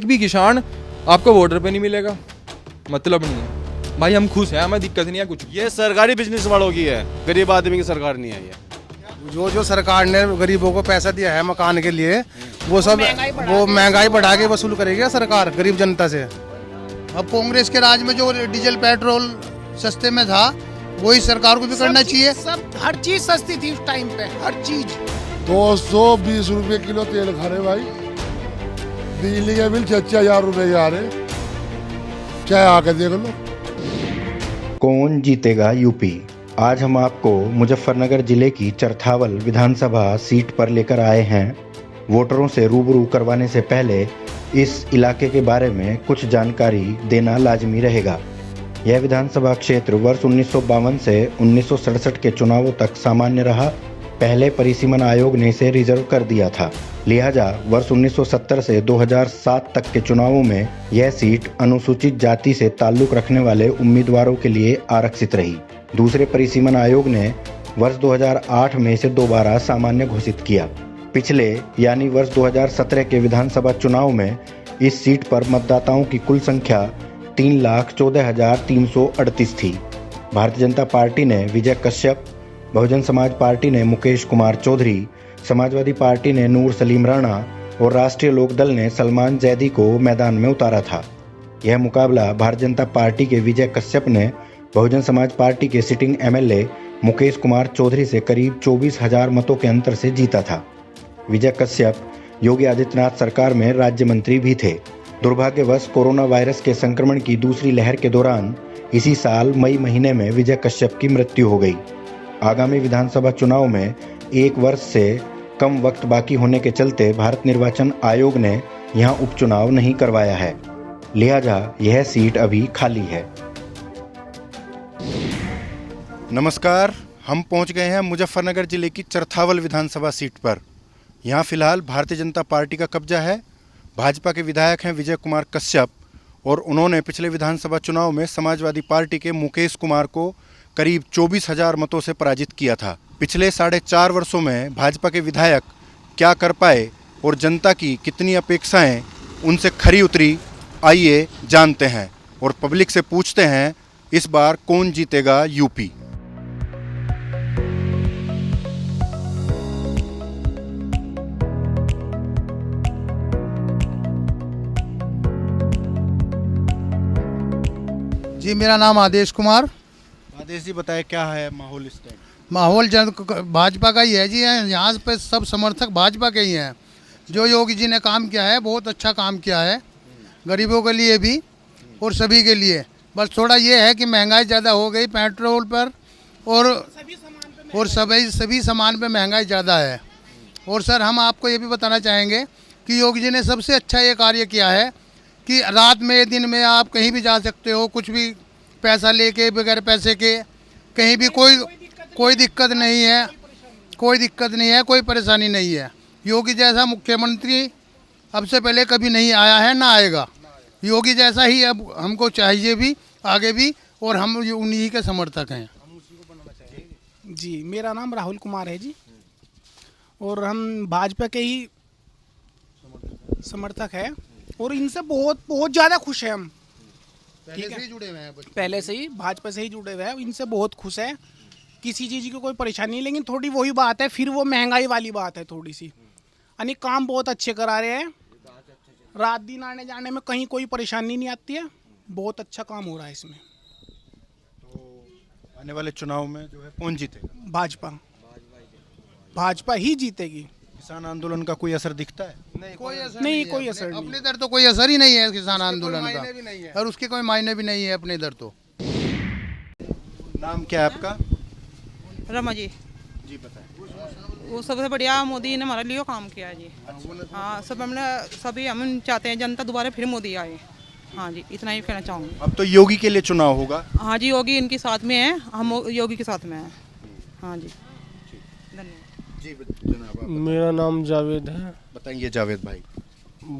एक भी किसान आपको बॉर्डर पे नहीं मिलेगा, मतलब नहीं है भाई। हम खुश हैं, हमें दिक्कत नहीं है कुछ। ये सरकारी बिजनेस वालों की है, गरीब आदमी की सरकार नहीं है ये। जो सरकार ने गरीबों को पैसा दिया है मकान के लिए, वो सब वो महंगाई बढ़ा के वसूल करेगी सरकार गरीब जनता से। अब कांग्रेस के राज में जो डीजल पेट्रोल सस्ते में था, वही सरकार को भी करना चाहिए। सब हर चीज सस्ती थी उस टाइम पे, हर चीज। 220 रुपए किलो तेल खा रहे भाई, बिजली के बिल 6,000 रुपए के आ रहे। चाहे आके देख लो। कौन जीतेगा यूपी? आज हम आपको मुजफ्फरनगर जिले की चरथावल विधानसभा सीट पर लेकर आए हैं। वोटरों से रूबरू करवाने से पहले इस इलाके के बारे में कुछ जानकारी देना लाजमी रहेगा। यह विधानसभा क्षेत्र वर्ष 1952 से 1967 के चुनावों तक सामान्य रहा। पहले परिसीमन आयोग ने इसे रिजर्व कर दिया था, लिहाजा वर्ष 1970 से 2007 तक के चुनावों में यह सीट अनुसूचित जाति से ताल्लुक रखने वाले उम्मीदवारों के लिए आरक्षित रही। दूसरे परिसीमन आयोग ने वर्ष 2008 में इसे दोबारा सामान्य घोषित किया। पिछले यानी वर्ष 2017 के विधानसभा चुनाव में इस सीट पर मतदाताओं की कुल संख्या 3,14,338 थी। भारतीय जनता पार्टी ने विजय कश्यप, बहुजन समाज पार्टी ने मुकेश कुमार चौधरी, समाजवादी पार्टी ने नूर सलीम राणा और राष्ट्रीय लोकदल ने सलमान जैदी को मैदान में उतारा था। यह मुकाबला भारतीय जनता पार्टी के विजय कश्यप ने बहुजन समाज पार्टी के सिटिंग एमएलए मुकेश कुमार चौधरी से करीब 24,000 मतों के अंतर से जीता था। विजय कश्यप योगी आदित्यनाथ सरकार में राज्य मंत्री भी थे। दुर्भाग्यवश कोरोना वायरस के संक्रमण की दूसरी लहर के दौरान इसी साल मई महीने में विजय कश्यप की मृत्यु हो गई। आगामी विधानसभा चुनाव में 1 वर्ष से कम वक्त बाकी होने के चलते भारत निर्वाचन आयोग ने यहां उपचुनाव नहीं करवाया है, लिहाजा यह सीट अभी खाली है। नमस्कार, हम पहुंच गए हैं मुजफ्फरनगर जिले की चरथावल विधानसभा सीट पर। यहां फिलहाल भारतीय जनता पार्टी का कब्जा है। भाजपा के विधायक हैं विजय कुमार कश्यप और उन्होंने पिछले विधानसभा चुनाव में समाजवादी पार्टी के मुकेश कुमार को करीब 24,000 मतों से पराजित किया था। पिछले 4.5 वर्षों में भाजपा के विधायक क्या कर पाए और जनता की कितनी अपेक्षाएं उनसे खरी उतरी, आइए जानते हैं और पब्लिक से पूछते हैं इस बार कौन जीतेगा यूपी। जी, मेरा नाम आदेश कुमार। आदेश जी, बताएं क्या है माहौल इस टाइम? माहौल भाजपा का ही है जी। यहाँ पे सब समर्थक भाजपा के ही हैं। जो योगी जी ने काम किया है, बहुत अच्छा काम किया है, गरीबों के लिए भी और सभी के लिए। बस थोड़ा ये है कि महंगाई ज़्यादा हो गई पेट्रोल पर और सभी सामान पे महंगाई ज़्यादा है। और सर, हम आपको ये भी बताना चाहेंगे कि योगी जी ने सबसे अच्छा ये कार्य किया है कि रात में दिन में आप कहीं भी जा सकते हो, कुछ भी पैसा लेके, बगैर पैसे के कहीं भी कोई दिक्कत नहीं है, कोई दिक्कत नहीं है, कोई परेशानी नहीं है। योगी जैसा मुख्यमंत्री अब से पहले कभी नहीं आया है, ना आएगा। योगी जैसा ही अब हमको चाहिए भी, आगे भी, और हम उन्हीं के समर्थक हैं। जी, मेरा नाम राहुल कुमार है जी, और हम भाजपा के ही समर्थक हैं और इनसे बहुत ज़्यादा खुश हैं हम। पहले से ही जुड़े हुए हैं, पहले से ही भाजपा से ही जुड़े हुए हैं, इनसे बहुत खुश है। किसी चीज़ की कोई परेशानी नहीं, लेकिन थोड़ी वही बात है, फिर वो महंगाई वाली बात है थोड़ी सी। यानी काम बहुत अच्छे करा रहे हैं, रात दिन आने जाने में कहीं कोई परेशानी नहीं आती है, बहुत अच्छा काम हो रहा है इसमें। तो आने वाले चुनाव में जो है कौन जीतेगा? भाजपा ही जीतेगी। किसान आंदोलन का कोई असर दिखता है? कोई असर नहीं, कोई असर नहीं। अपने इधर तो कोई असर ही नहीं है किसान आंदोलन का, और उसके कोई मायने भी नहीं है अपने इधर तो। नाम क्या है आपका? रमा जी। जी बताएं। वो सबसे बढ़िया मोदी ने हमारे लिए काम किया है जी। हाँ, सभी हम चाहते हैं जनता दोबारा फिर मोदी आए। हाँ जी, इतना ही कहना चाहूँगी। अब तो योगी के लिए चुनाव होगा। हाँ जी, योगी इनके साथ में है, हम योगी के साथ में हैं। हाँ जी, धन्यवाद जी। जनाब, मेरा नाम जावेद है। बताइए जावेद भाई।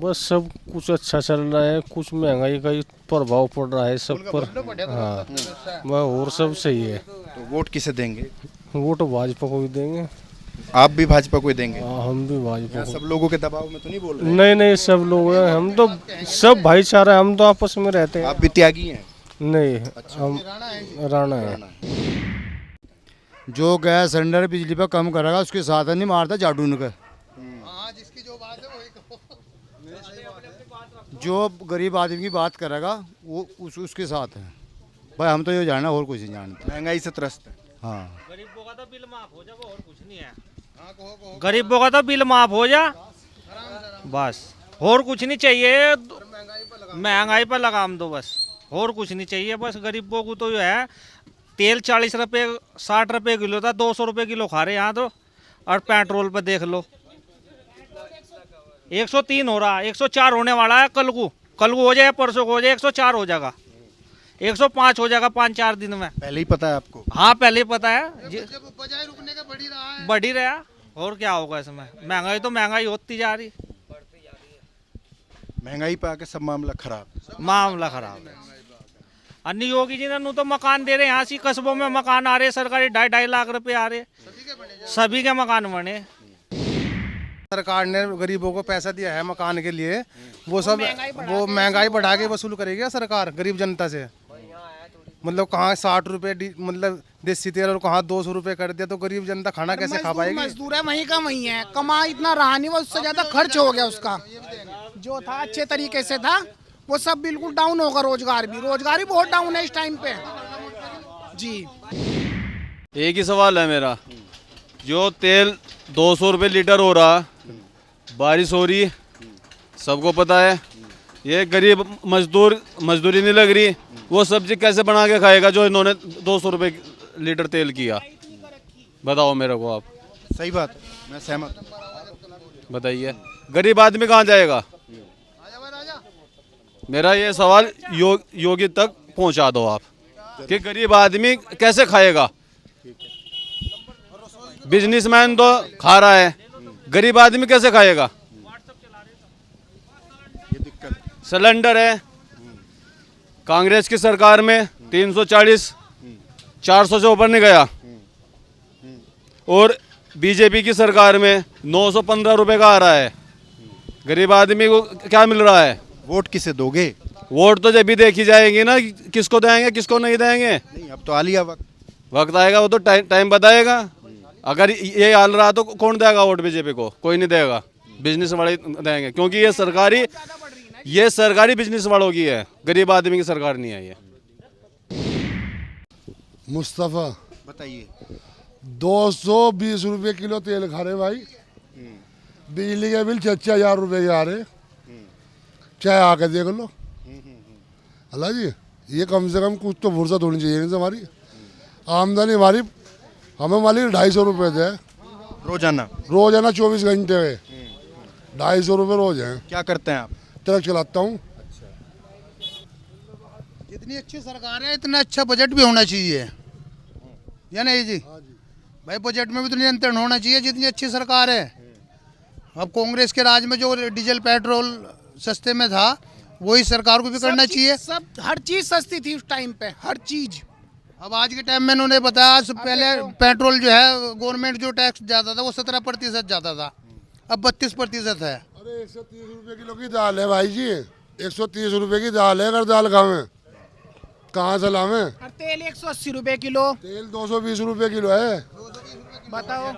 बस सब कुछ अच्छा चल रहा है, कुछ महंगाई का ही प्रभाव पड़ रहा है सब पर। हाँ, और सब सही है। तो वोट किसे देंगे? वोट भाजपा को भी देंगे। आप भी भाजपा को ही देंगे? हम भी भाजपा यहाँ को। सब लोगों के दबाव में तो नहीं बोल रहे? नहीं नहीं, सब लोग हैं, हम तो सब भाईचारा, हम तो आपस में रहते हैं। आप भी त्यागी हैं? नहीं, हम राणा है। जो गैस सिलेंडर बिजली पर कम करेगा उसके साथ नहीं मारता झाड़ू ने। जो गरीब आदमी की बात करेगा वो उसके साथ है भाई। हम तो ये जानना और कुछ नहीं जानते। महंगाई से त्रस्त है। हाँ, गरीबों का तो बिल माफ हो जा, वो और कुछ नहीं है। गरीबों का तो बिल माफ हो जा, बस और कुछ नहीं चाहिए। महंगाई पर लगाम दो बस, और कुछ नहीं चाहिए। बस गरीबों को तो जो है, तेल 40 रुपये 60 रुपये किलो था, 200 रुपये किलो खा रहे यहाँ तो। और पेट्रोल पर देख लो 103 हो रहा, 104 होने वाला है कल को हो जाए, परसों को हो जाए, 104 हो जाएगा, 105 हो जाएगा 5-4 दिन में। पहले ही पता है आपको? हाँ पहले ही पता है, बजाय रुकने का बढ़ ही रहा। और क्या होगा इसमें? महंगाई तो महंगाई होती जा रही, महंगाई पे आके सब मामला खराब। मामला खराब है। अन्य योगी जी ने तो मकान दे रहे, यहाँ से कस्बों में मकान आ रहे सरकारी, 2.5 लाख रुपए आ रहे, सभी के मकान बने। सरकार ने गरीबों को पैसा दिया है मकान के लिए, वो महंगाई बढ़ा के वसूल करेगी सरकार गरीब जनता से। मतलब कहाँ 60 रुपए मतलब देसी तेल और कहाँ 200 रुपए कर दिया, तो गरीब जनता खाना कैसे खा पाएगी? मजदूर है वहीं का वहीं है, कमा इतना रहा नहीं, वो उससे ज्यादा खर्च हो गया उसका। जो था अच्छे तरीके से था वो सब बिल्कुल डाउन होगा। रोजगार भी बहुत डाउन है इस टाइम पे जी। एक ही सवाल है मेरा, जो तेल 200 रुपये लीटर हो रहा, बारिश हो रही, सबको पता है, ये गरीब मजदूरी नहीं लग रही, वो सब्जी कैसे बना के खाएगा जो इन्होंने 200 रुपये लीटर तेल किया? बताओ मेरे को आप। सही बात, मैं सहमत हूँ। बताइए, गरीब आदमी कहाँ जाएगा? मेरा ये सवाल योगी तक पहुंचा दो आप कि गरीब आदमी कैसे खाएगा? बिजनेसमैन तो खा रहा है, गरीब आदमी कैसे खाएगा? सिलेंडर है, कांग्रेस की सरकार में 340 400 से ऊपर नहीं गया, और बीजेपी की सरकार में 915 रुपए का आ रहा है। गरीब आदमी को क्या मिल रहा है? वोट किसे दोगे? वोट तो जब भी देखी जाएगी ना, किसको देंगे किसको नहीं देंगे। नहीं, अब तो आ लिया वक्त आएगा, वो तो टाइम बताएगा। अगर ये हाल रहा तो कौन देगा वोट बीजेपी को? कोई नहीं देगा, बिजनेस वाले देंगे, क्योंकि ये सरकारी बिजनेस वालों की है, गरीब आदमी की सरकार नहीं है ये। मुस्तफ़ा बताइए। 220 रुपये किलो तेल खा रहे भाई, बिजली के बिल 6,000 रुपये के आ रहे, चाहे आके देख लो। अल्लाह जी, ये कम से कम कुछ तो फुर्सत होनी चाहिए इनसे। हमारी आमदनी हमें मालिक 250 रुपये थे रोजाना 24 घंटे में, 250 रुपये रोज हैं। क्या करते हैं आप? ट्रक चलाता हूँ। जितनी अच्छी सरकार है इतना अच्छा बजट भी होना चाहिए, या नहीं जी? भाई बजट में भी तो नियंत्रण होना चाहिए जितनी अच्छी सरकार है। अब कांग्रेस के राज में जो डीजल पेट्रोल सस्ते में था, वही सरकार को भी करना चाहिए। सब हर चीज सस्ती थी उस टाइम पे, हर चीज। अब आज के टाइम में इन्होंने बताया, पहले पेट्रोल जो है गवर्नमेंट जो टैक्स जाता था वो 17% जाता था, अब 32% है। अरे 130 रुपये किलो की दाल है भाई जी, 130 रुपये की दाल है। अगर दाल खावे कहाँ से लावे? तेल 180 रुपये किलो, तेल 220 रुपये किलो है। बताओ।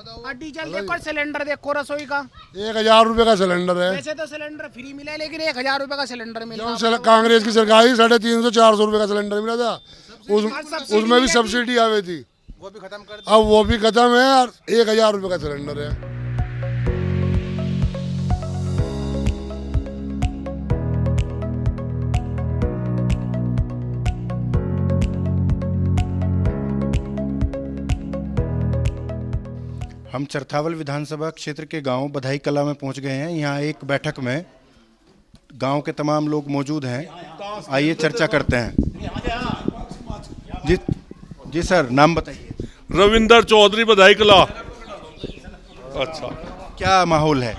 और डीजल देखो, सिलेंडर देखो रसोई का 1,000 रुपये का सिलेंडर है। वैसे तो सिलेंडर फ्री मिला है, लेकिन 1,000 रुपये का सिलेंडर मिला। जब कांग्रेस की सरकार आई 350-400 रुपये का सिलेंडर मिला था, उसमें भी सब्सिडी आ गई थी, वो भी खत्म कर। अब वो भी खत्म है और 1,000 रुपये का सिलेंडर है। हम चरथावल विधानसभा क्षेत्र के गांव बधाई कला में पहुंच गए हैं। यहाँ एक बैठक में गांव के तमाम लोग मौजूद हैं, आइए चर्चा करते हैं। जी सर, नाम बताइए। रविंदर चौधरी, बधाई कला। अच्छा, क्या माहौल है?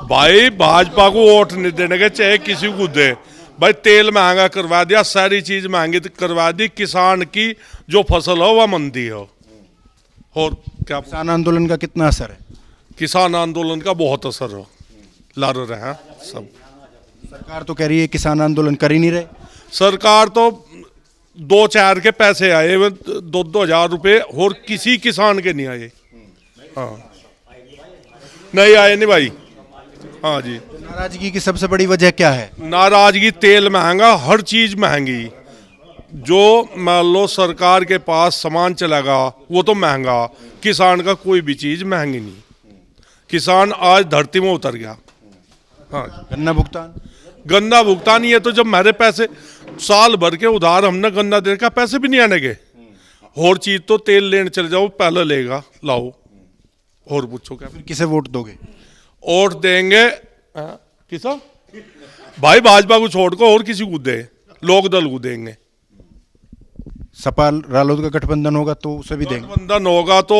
भाई भाजपा को वोट नहीं देने के, चाहे किसी को दे। भाई तेल महंगा करवा दिया, सारी चीज महंगी करवा दी, किसान की जो फसल हो वह मंदी हो। और क्या किसान आंदोलन का कितना असर है? किसान आंदोलन का बहुत असर हो लड़ रहे हैं सब। सरकार तो कह रही है किसान आंदोलन कर ही नहीं रहे। सरकार तो 2-4 के पैसे आए 2-2 हज़ार रुपये और किसी किसान के नहीं आए। हाँ नहीं आए नहीं भाई। हाँ जी। नाराजगी की सबसे बड़ी वजह क्या है? नाराजगी, तेल महंगा, हर चीज महंगी। जो मान लो सरकार के पास सामान चलेगा वो तो महंगा, किसान का कोई भी चीज महंगी नहीं। किसान आज धरती में उतर गया। हाँ गन्ना भुगतान ये तो जब मेरे पैसे साल भर के उधार हमने गन्ना देने का पैसे भी नहीं आने के। और चीज तो तेल लेने चले जाओ पहले लेगा लाओ और पूछो क्या। फिर किसे वोट दोगे? वोट देंगे किसा भाई भाजपा को छोड़ को और किसी को दे, लोक दल को देंगे। सपा रालोद का गठबंधन होगा तो उसे भी देंगे। गठबंधन होगा तो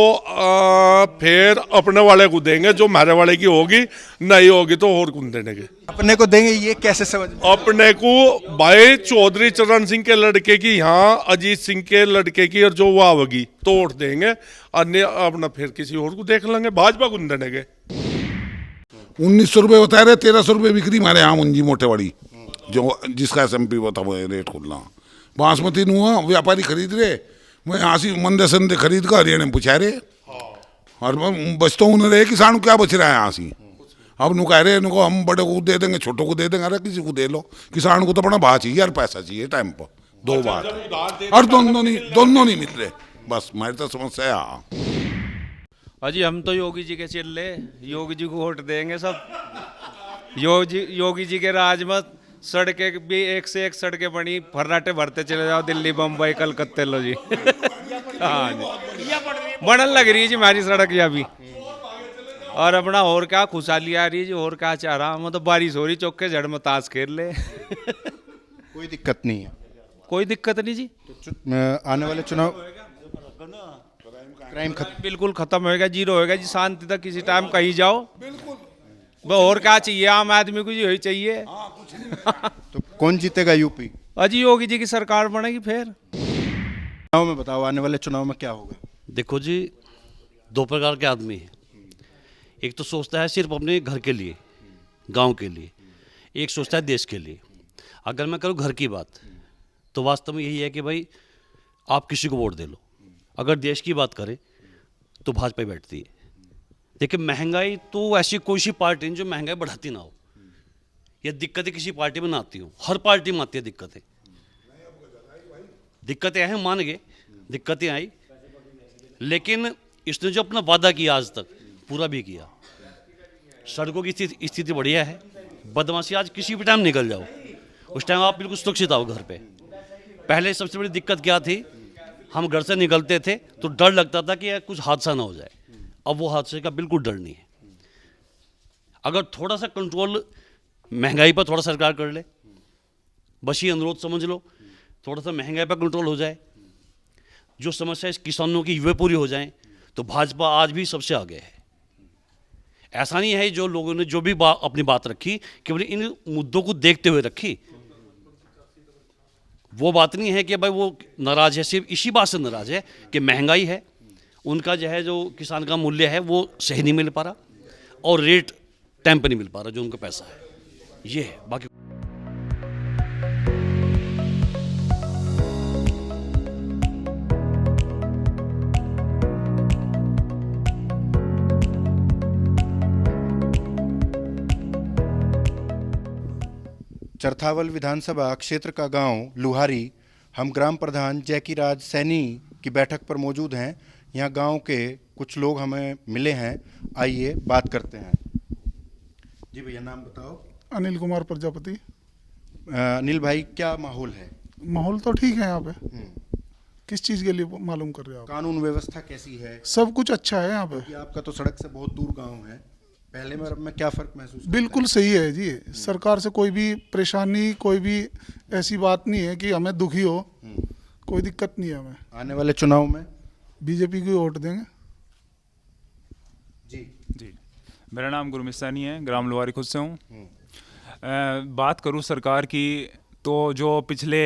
फिर अपने वाले को देंगे, जो हमारे वाले की होगी, नहीं होगी तो और कौन देने के। अपने को देंगे ये कैसे समझ? अपने को भाई चौधरी चरण सिंह के लड़के की, यहाँ अजीत सिंह के लड़के की, और जो वो होगी तो वोट देंगे। अन्य अपना फिर किसी और को देख लेंगे, भाजपा को देने के। 1900 रुपये बता रहे, 1300 रुपये बिक्री हमारे यहाँ मुंजी मोटेवाड़ी, जो जिसका SMP बता वो रेट खुलना। बासमती हुआ व्यापारी खरीद रहे, मैं यहाँ से मंदे संदे खरीद कर हरियाणा में पूछा रहे, और बच तो उन्हें रहे, किसान को क्या बच रहा है यहाँ से। अब नु कह रहे नुको हम बड़े को दे देंगे, छोटों को दे देंगे, अरे किसी को दे लो। किसान को तो अपना भाव चाहिए यार, पैसा चाहिए टाइम पर, दो बात है। और दोनों नहीं मिल रहे, बस हमारी तो समस्या है। अजी हम तो योगी जी के चिल्ले, योगी जी को वोट देंगे सब। योगी जी के राज में सड़कें भी एक से एक सड़कें बनी, फर्राटे भरते चले जाओ, दिल्ली बम्बई कलकत्ते लो जी। हाँ जी बनन लग रही है जी हमारी सड़क यहाँ भी। और अपना और क्या खुशहाली आ रही है जी, और क्या चाह रहा हूँ तो बारिश हो रही, चौके जड़ में ताश खेल ले। कोई दिक्कत नहीं है। कोई दिक्कत नहीं जी। तो आने वाले चुनाव क्राइम बिल्कुल खत्म होएगा, जीरो होएगा जी। शांति तक किसी टाइम कहीं जाओ, और क्या चाहिए आम आदमी को जी, यही चाहिए। तो कौन जीतेगा यूपी? अजी योगी जी की सरकार बनेगी फिर। चुनाव में बताओ, आने वाले चुनाव में क्या होगा? देखो जी, दो प्रकार के आदमी हैं। एक तो सोचता है सिर्फ अपने घर के लिए, गांव के लिए, एक सोचता है देश के लिए। अगर मैं करूं घर की बात, तो वास्तव में यही है कि भाई आप किसी को वोट दे लो। अगर देश की बात करें तो भाजपा ही बैठती है। देखिए महंगाई तो ऐसी कोई सी पार्टी नहीं जो महंगाई बढ़ाती ना हो, या दिक्कतें किसी पार्टी में ना आती हो, हर पार्टी में आती है दिक्कतें। दिक्कतें हैं, मान गए दिक्कतें आई, लेकिन इसने जो अपना वादा किया आज तक पूरा भी किया। सड़कों की स्थिति बढ़िया है, बदमाशी आज किसी भी टाइम निकल जाओ, उस टाइम आप बिल्कुल सुरक्षित आओ घर पे। पहले सबसे बड़ी दिक्कत क्या थी, हम घर से निकलते थे तो डर लगता था कि कुछ हादसा ना हो जाए। अब वो हादसे का बिल्कुल डर नहीं है। अगर थोड़ा सा कंट्रोल महंगाई पर थोड़ा सरकार कर ले, बस ये अनुरोध समझ लो, थोड़ा सा महंगाई पर कंट्रोल हो जाए, जो समस्या इस किसानों की वे पूरी हो जाएं, तो भाजपा आज भी सबसे आगे है। ऐसा नहीं है जो लोगों ने जो भी अपनी बात रखी केवल इन मुद्दों को देखते हुए रखी, वो बात नहीं है कि भाई वो नाराज है, सिर्फ इसी बात से नाराज है कि महंगाई है, उनका जो है जो किसान का मूल्य है वो सही नहीं मिल पा रहा, और रेट टाइम पे नहीं मिल पा रहा जो उनका पैसा है, ये है। बाकी चरथावल विधानसभा क्षेत्र का गांव लुहारी, हम ग्राम प्रधान जैकी राज सैनी की बैठक पर मौजूद हैं। यहाँ गांव के कुछ लोग हमें मिले हैं, आइए बात करते हैं। जी भैया नाम बताओ। अनिल कुमार प्रजापति। अनिल भाई क्या माहौल है? माहौल तो ठीक है यहाँ पे। किस चीज़ के लिए मालूम कर रहे हो आप? कानून व्यवस्था कैसी है? सब कुछ अच्छा है यहाँ पे। आपका तो सड़क से बहुत दूर गांव है, पहले में अब में क्या फर्क महसूस? बिल्कुल सही है जी, सरकार से कोई भी परेशानी, कोई भी ऐसी बात नहीं है कि हमें दुखी हो, कोई दिक्कत नहीं है हमें। आने वाले चुनाव में बीजेपी को वोट देंगे। जी मेरा नाम गुरमीत सैनी है, ग्राम लुहारी खुद से हूँ। बात करूँ सरकार की, तो जो पिछले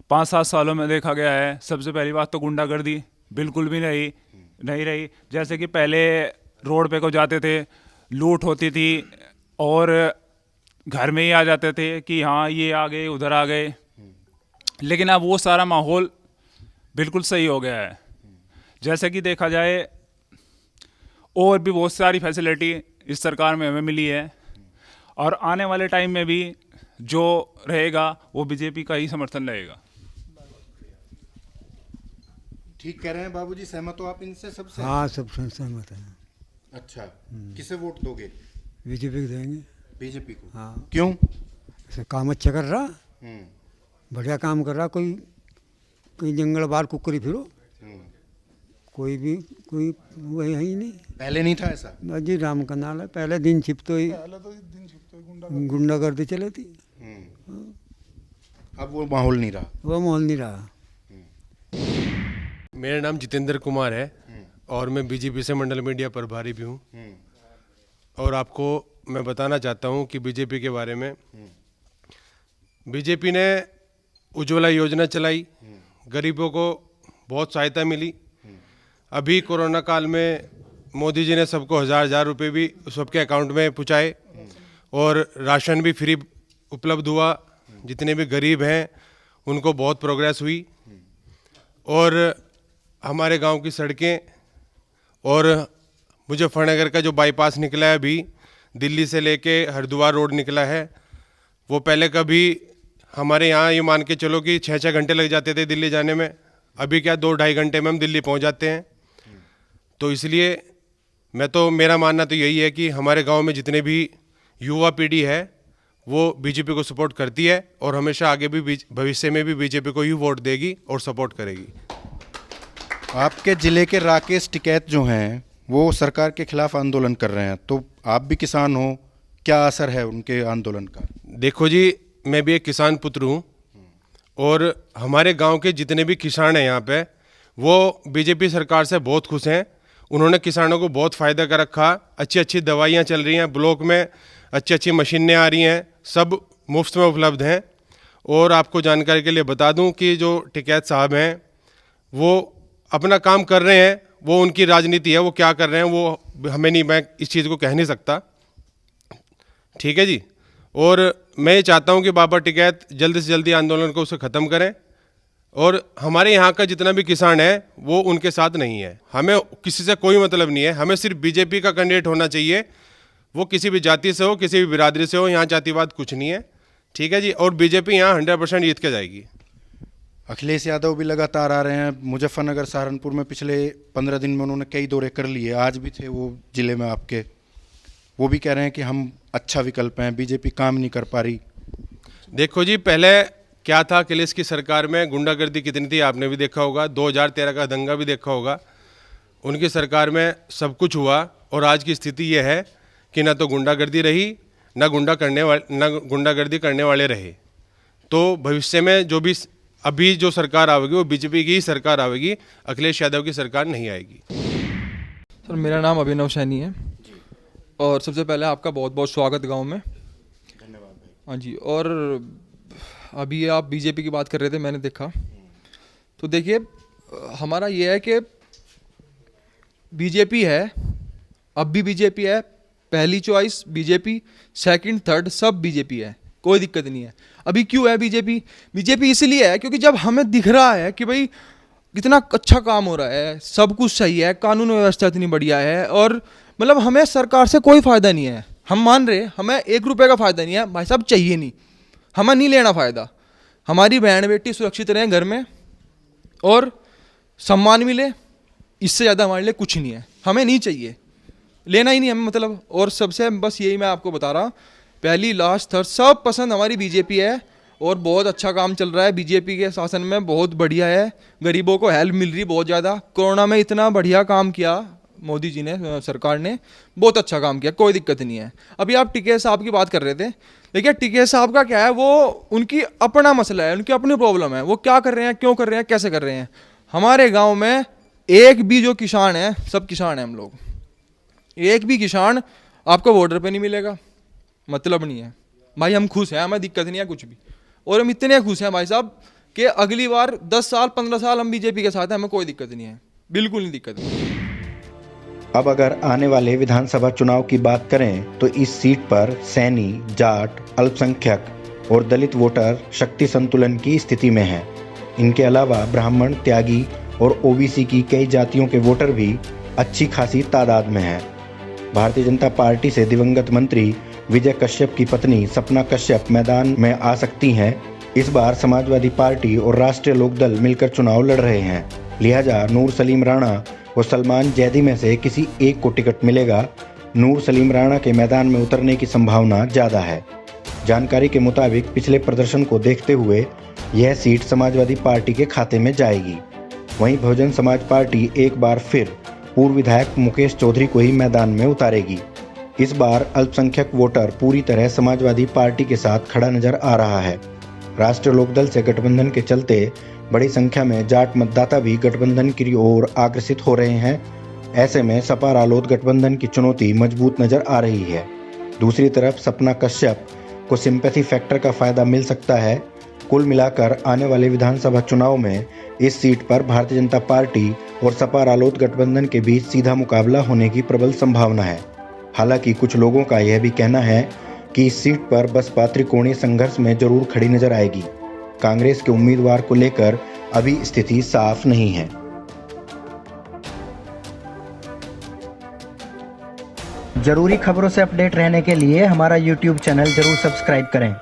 5-7 सालों में देखा गया है, सबसे पहली बात तो गुंडागर्दी बिल्कुल भी नहीं रही। जैसे कि पहले रोड पे को जाते थे, लूट होती थी और घर में ही आ जाते थे कि हाँ ये आ गए, उधर आ गए। लेकिन अब वो सारा माहौल बिल्कुल सही हो गया है। जैसे कि देखा जाए और भी बहुत सारी फैसिलिटी इस सरकार में हमें मिली है और आने वाले टाइम में भी जो रहेगा वो बीजेपी का ही समर्थन रहेगा। ठीक कह रहे हैं बाबूजी, सहमत हो आप इनसे सबसे? हाँ, सब सहमत हैं। अच्छा, किसे वोट दोगे? बीजेपी को देंगे। बीजेपी को? हाँ। क्यों? ऐसे काम अच्छा कर रहा, बढ़िया काम कर रहा। कोई जंगल बार कुकरी फिरो, कोई वही है ही नहीं। पहले नहीं था ऐसा? जी राम का नाल है, पहले दिन छिपतो ही गुंडागर्दी चले थी। अब वो माहौल नहीं रहा? वो माहौल नहीं रहा। मेरा नाम जितेंद्र कुमार है और मैं बीजेपी से मंडल मीडिया प्रभारी भी हूँ। और आपको मैं बताना चाहता हूँ कि बीजेपी के बारे में। बीजेपी ने उज्ज्वला योजना चलाई, गरीबों को बहुत सहायता मिली। अभी कोरोना काल में मोदी जी ने सबको हज़ार रुपए भी सबके अकाउंट में पहुँचाए और राशन भी फ्री उपलब्ध हुआ। जितने भी गरीब हैं उनको बहुत प्रोग्रेस हुई। और हमारे गांव की सड़कें और मुजफ्फरनगर का जो बाईपास निकला है, अभी दिल्ली से लेके हरिद्वार रोड निकला है, वो पहले कभी हमारे यहाँ ये मान के चलो कि 6-6 घंटे लग जाते थे दिल्ली जाने में। अभी क्या 2-2.5 घंटे में हम दिल्ली पहुँच जाते हैं। तो इसलिए मेरा मानना तो यही है कि हमारे गांव में जितने भी युवा पीढ़ी है वो बीजेपी को सपोर्ट करती है और हमेशा आगे भी भविष्य में भी बीजेपी को ही वोट देगी और सपोर्ट करेगी। आपके ज़िले के राकेश टिकैत जो हैं वो सरकार के खिलाफ आंदोलन कर रहे हैं, तो आप भी किसान हो, क्या असर है उनके आंदोलन का? देखो जी, मैं भी एक किसान पुत्र हूँ और हमारे गांव के जितने भी किसान हैं यहाँ पे वो बीजेपी सरकार से बहुत खुश हैं। उन्होंने किसानों को बहुत फ़ायदा कर रखा। अच्छी दवाइयाँ चल रही हैं, ब्लॉक में अच्छी मशीनें आ रही हैं, सब मुफ्त में उपलब्ध हैं। और आपको जानकारी के लिए बता दूं कि जो टिकैत साहब हैं वो अपना काम कर रहे हैं, वो उनकी राजनीति है, वो क्या कर रहे हैं वो हमें नहीं, मैं इस चीज़ को कह नहीं सकता। ठीक है जी। और मैं ये चाहता हूं कि बाबा टिकैत जल्दी से जल्दी आंदोलन को उसे ख़त्म करें और हमारे यहाँ का जितना भी किसान है वो उनके साथ नहीं है। हमें किसी से कोई मतलब नहीं है, हमें सिर्फ बीजेपी का कैंडिडेट होना चाहिए। वो किसी भी जाति से हो, किसी भी बिरादरी से हो, यहाँ जातिवाद कुछ नहीं है। ठीक है जी। और बीजेपी यहाँ 100% जीत के जाएगी। अखिलेश यादव भी लगातार आ रहे हैं मुजफ्फरनगर, सहारनपुर में पिछले 15 दिन में उन्होंने कई दौरे कर लिए। आज भी थे वो ज़िले में आपके, वो भी कह रहे हैं कि हम अच्छा विकल्प हैं, बीजेपी काम नहीं कर पा रही। देखो जी, पहले क्या था, अखिलेश की सरकार में गुंडागर्दी कितनी थी आपने भी देखा होगा, 2013 का दंगा भी देखा होगा। उनकी सरकार में सब कुछ हुआ और आज की स्थिति ये है कि ना तो गुंडागर्दी रही, ना गुंडागर्दी करने वाले रहे। तो भविष्य में जो भी अभी जो सरकार आएगी वो बीजेपी की ही सरकार आएगी, अखिलेश यादव की सरकार नहीं आएगी। सर मेरा नाम अभिनव सैनी है और सबसे पहले आपका बहुत बहुत स्वागत गांव में। धन्यवाद भाई। हाँ जी। और अभी आप बीजेपी की बात कर रहे थे, मैंने देखा तो देखिए हमारा ये है कि बीजेपी है, अब भी बीजेपी है, पहली चॉइस बीजेपी, सेकंड थर्ड सब बीजेपी है, कोई दिक्कत नहीं है। अभी क्यों है बीजेपी इसलिए है क्योंकि जब हमें दिख रहा है कि भाई कितना अच्छा काम हो रहा है, सब कुछ सही है, कानून व्यवस्था इतनी बढ़िया है और मतलब हमें सरकार से कोई फ़ायदा नहीं है। हम मान रहे हमें 1 रुपये का फ़ायदा नहीं है, भाई साहब चाहिए नहीं, हमें नहीं लेना फ़ायदा। हमारी बहन बेटी सुरक्षित रहें घर में और सम्मान मिले, इससे ज़्यादा हमारे लिए कुछ नहीं है। हमें नहीं चाहिए, लेना ही नहीं हमें मतलब। और सबसे बस यही मैं आपको बता रहा हूँ, पहली लास्ट थर्ड सब पसंद हमारी बीजेपी है और बहुत अच्छा काम चल रहा है बीजेपी के शासन में, बहुत बढ़िया है। गरीबों को हेल्प मिल रही बहुत ज़्यादा। कोरोना में इतना बढ़िया काम किया मोदी जी ने, सरकार ने बहुत अच्छा काम किया, कोई दिक्कत नहीं है। अभी आप टिकैत साहब की बात कर रहे थे, देखिए टिकैत साहब का क्या है, वो उनकी अपना मसला है, उनकी अपनी प्रॉब्लम है, वो क्या कर रहे हैं, क्यों कर रहे हैं, कैसे कर रहे हैं। हमारे गाँव में एक भी जो किसान है, सब किसान हैं हम लोग, एक भी किसान आपको बॉर्डर पे नहीं मिलेगा, मतलब नहीं है भाई। हम खुश हैं, हमें दिक्कत नहीं है कुछ भी। और हम इतने खुश हैं भाई साहब कि अगली बार 10 साल 15 साल हम बीजेपी के साथ हैं, हमें कोई दिक्कत नहीं है। बिल्कुल नहीं दिक्कत है। अब अगर आने वाले विधानसभा चुनाव की बात करें तो इस सीट पर सैनी, जाट, अल्पसंख्यक और दलित वोटर शक्ति संतुलन की स्थिति में हैं। इनके अलावा ब्राह्मण, त्यागी और ओबीसी की कई जातियों के वोटर भी अच्छी खासी तादाद में हैं। भारतीय जनता पार्टी से दिवंगत मंत्री विजय कश्यप की पत्नी सपना कश्यप मैदान में आ सकती हैं। इस बार समाजवादी पार्टी और राष्ट्रीय लोकदल मिलकर चुनाव लड़ रहे हैं, लिहाजा नूर सलीम राणा और सलमान जैदी में से किसी एक को टिकट मिलेगा। नूर सलीम राणा के मैदान में उतरने की संभावना ज़्यादा है। जानकारी के मुताबिक पिछले प्रदर्शन को देखते हुए यह सीट समाजवादी पार्टी के खाते में जाएगी। वहीं बहुजन समाज पार्टी एक बार फिर पूर्व विधायक मुकेश चौधरी को ही मैदान में उतारेगी। इस बार अल्पसंख्यक वोटर पूरी तरह समाजवादी पार्टी के साथ खड़ा नजर आ रहा है। राष्ट्रीय लोकदल से गठबंधन के चलते बड़ी संख्या में जाट मतदाता भी गठबंधन की ओर आकर्षित हो रहे हैं। ऐसे में सपा रालोद गठबंधन की चुनौती मजबूत नजर आ रही है। दूसरी तरफ सपना कश्यप को सिंपैथी फैक्टर का फायदा मिल सकता है। कुल मिलाकर आने वाले विधानसभा चुनाव में इस सीट पर भारतीय जनता पार्टी और सपा रालोद गठबंधन के बीच सीधा मुकाबला होने की प्रबल संभावना है। हालांकि कुछ लोगों का यह भी कहना है कि इस सीट पर बसपा त्रिकोणीय संघर्ष में जरूर खड़ी नजर आएगी। कांग्रेस के उम्मीदवार को लेकर अभी स्थिति साफ नहीं है। जरूरी खबरों से अपडेट रहने के लिए हमारा YouTube चैनल जरूर सब्सक्राइब करें।